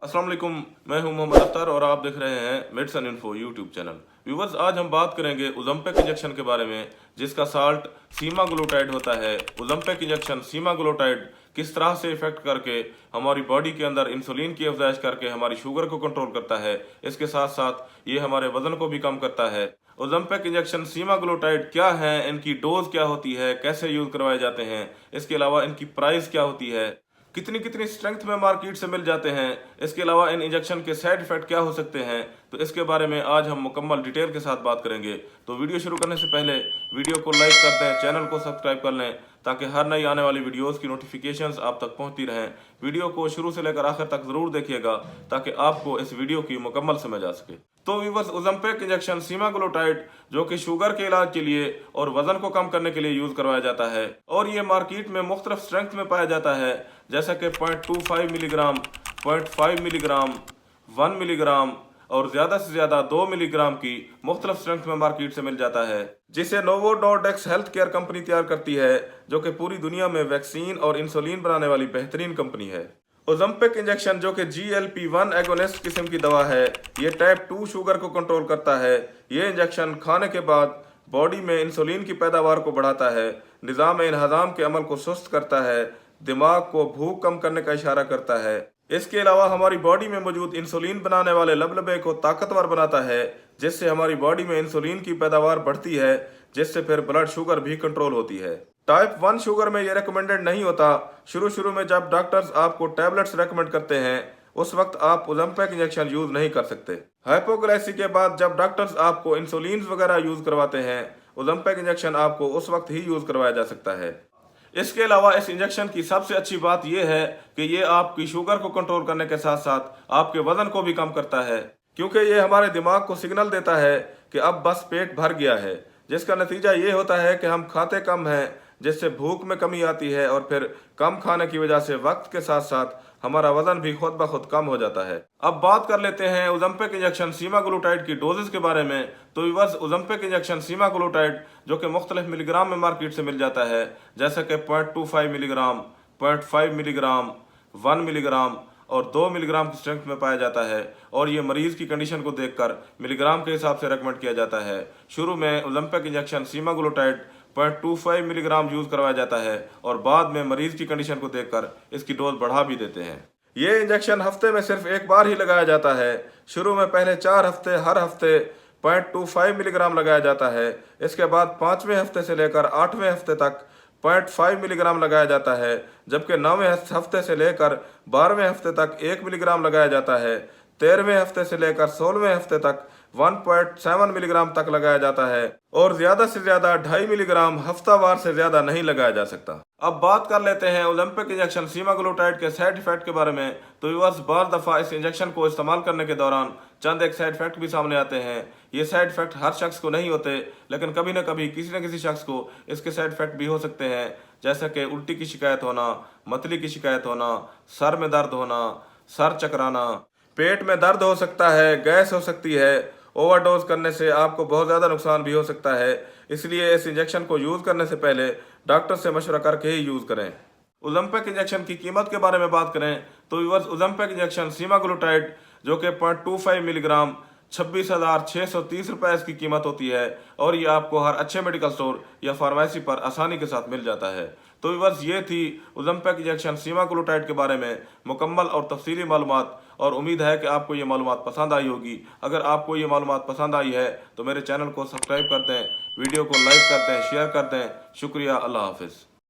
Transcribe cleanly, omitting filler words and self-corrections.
अस्सलाम वालेकुम, मैं हूं मोहम्मद अख्तर और आप देख रहे हैं medicine info YouTube channel. Viewers, आज हम बात करेंगे ओज़ेम्पिक इंजेक्शन के बारे में, जिसका साल्ट सीमाग्लूटाइड होता है। ओज़ेम्पिक इंजेक्शन सीमाग्लूटाइड किस तरह से इफेक्ट करके हमारी बॉडी के अंदर इंसुलिन की अफजाइश करके हमारी शुगर को कंट्रोल करता है, इसके साथ साथ ये हमारे वजन को भी कम करता है। ओज़ेम्पिक इंजेक्शन सीमाग्लूटाइड क्या है, इनकी डोज क्या होती है, कैसे यूज करवाए जाते हैं, इसके अलावा इनकी प्राइस क्या होती है, कितनी कितनी स्ट्रेंथ में मार्केट से मिल जाते हैं, इसके अलावा इन इंजेक्शन के साइड इफेक्ट क्या हो सकते हैं, तो इसके बारे में आज हम मुकम्मल डिटेल के साथ बात करेंगे। तो वीडियो शुरू करने से पहले वीडियो को लाइक कर दें, चैनल को सब्सक्राइब कर लें ताकि हर नई आने वाली वीडियोस की नोटिफिकेशंस आप तक पहुंचती रहें। वीडियो को शुरू से लेकर आखिर तक जरूर देखिएगा ताकि आपको इस वीडियो की मुकम्मल समझ आ सके। तो व्यूअर्स, ओज़ेम्पिक इंजेक्शन सीमाग्लूटाइड जो कि शुगर के इलाज के लिए और वजन को कम करने के लिए यूज करवाया जाता है और ये मार्केट में मुख्तलिफ स्ट्रेंथ में पाया जाता है, जैसा कि 0.25 मिलीग्राम, 0.5 मिलीग्राम, 1 मिलीग्राम और ज्यादा से ज्यादा 2 मिलीग्राम की मुख्तलिफ स्ट्रेंथ में मार्केट से मिल जाता है, जिसे novo Nordics health care company तैयार करती है, जो कि पूरी दुनिया में वैक्सीन और इंसुलिन बनाने वाली बेहतरीन कंपनी है। ओज़ेम्पिक इंजेक्शन जो कि GLP-1 एगोनिस्ट किस्म की दवा है, ये टाइप 2 शुगर को कंट्रोल करता है। ये इंजेक्शन खाने के बाद बॉडी में इंसुलिन की पैदावार को बढ़ाता है, निज़ाम हज़म के अमल को सुस्त करता है, दिमाग को भूख कम करने का इशारा करता है। इसके अलावा हमारी बॉडी में मौजूद इंसुलिन बनाने वाले लबलबे को ताकतवर बनाता है, जिससे हमारी बॉडी में इंसुलिन की पैदावार बढ़ती है, जिससे फिर ब्लड शुगर भी कंट्रोल होती है। टाइप 1 शुगर में यह रिकमेंडेड नहीं होता। शुरू में जब डॉक्टर्स आपको टैबलेट्स रेकमेंड करते हैं, उस वक्त आप ओज़ेम्पिक इंजेक्शन यूज नहीं कर सकते। हाइपोग्लाइसी के बाद जब डॉक्टर्स आपको इंसुलिन वगैरह यूज करवाते हैं, ओज़ेम्पिक इंजेक्शन आपको उस वक्त ही यूज करवाया जा सकता है। इसके अलावा इस इंजेक्शन की सबसे अच्छी बात यह है कि ये आपकी शुगर को कंट्रोल करने के साथ साथ आपके वजन को भी कम करता है, क्योंकि ये हमारे दिमाग को सिग्नल देता है कि अब बस पेट भर गया है, जिसका नतीजा ये होता है कि हम खाते कम हैं, जिससे भूख में कमी आती है और फिर कम खाने की वजह से वक्त के साथ साथ हमारा वजन भी खुद ब खुद कम हो जाता है। अब बात कर लेते हैं ओज़ेम्पिक इंजेक्शन सीमाग्लूटाइड की डोजेस के बारे में। तो व्यूअर्स, ओज़ेम्पिक इंजेक्शन सीमाग्लूटाइड जो कि मुख्तलिफ मिलीग्राम में मार्केट से मिल जाता है, जैसे कि 0.25 मिलीग्राम, 0.5 मिलीग्राम, 1 मिलीग्राम और 2 मिलीग्राम की स्ट्रेंथ में पाया जाता है, और ये मरीज की कंडीशन को देखकर मिलीग्राम के हिसाब से रेकमेंड किया जाता है। शुरू में ओज़ेम्पिक इंजेक्शन सीमाग्लूटाइड 0.25 मिलीग्राम यूज करवाया जाता है और बाद में मरीज की कंडीशन को देखकर इसकी डोज बढ़ा भी देते हैं। ये इंजेक्शन हफ्ते में सिर्फ एक बार ही लगाया जाता है। शुरू में पहले 4 हफ्ते हर हफ्ते 0.25 मिलीग्राम लगाया जाता है। इसके बाद 5वें हफ्ते से लेकर 8वें हफ्ते तक 0.5 मिलीग्राम लगाया जाता है, जबकि 9वें हफ्ते से लेकर 12वें हफ्ते तक 1 मिलीग्राम लगाया जाता है। 13वें हफ्ते से लेकर 16वें हफ्ते तक 1.7 मिलीग्राम तक लगाया जाता है और ज्यादा से ज्यादा 2.5 मिलीग्राम हफ्तावार से ज्यादा नहीं लगाया जा सकता। अब बात कर लेते हैं ओज़ेम्पिक इंजेक्शन सीमाग्लूटाइड के साइड इफेक्ट के बारे में। तो व्यूअर्स, बार दफा इस इंजेक्शन को इस्तेमाल करने के दौरान चंद एक साइड इफेक्ट भी सामने आते हैं। ये साइड इफेक्ट हर शख्स को नहीं होते, लेकिन कभी न कभी किसी न किसी शख्स को इसके साइड इफेक्ट भी हो सकते हैं, जैसे कि उल्टी की शिकायत होना, मतली की शिकायत होना, सर में दर्द होना, सर चकराना, पेट में दर्द हो सकता है, गैस हो सकती है। ओवरडोज करने से आपको बहुत ज़्यादा नुकसान भी हो सकता है, इसलिए इस इंजेक्शन को यूज़ करने से पहले डॉक्टर से मशवरा करके ही यूज़ करें। ओज़ेम्पिक इंजेक्शन की कीमत के बारे में बात करें तो व्यूअर्स, ओज़ेम्पिक इंजेक्शन सीमाग्लूटाइड जो कि 0.25 मिलीग्राम 26,630 रुपये इसकी कीमत होती है, और ये आपको हर अच्छे मेडिकल स्टोर या फार्मेसी पर आसानी के साथ मिल जाता है। तो व्यूअर्स, ये थी ओज़ेम्पिक इंजेक्शन सीमाग्लूटाइड के बारे में मुकम्मल और तफसीली मालूमात, और उम्मीद है कि आपको ये मालूमात पसंद आई होगी। अगर आपको ये मालूमात पसंद आई है तो मेरे चैनल को सब्सक्राइब कर दें, वीडियो को लाइक कर दें, शेयर कर दें। शुक्रिया, अल्लाह हाफिज़।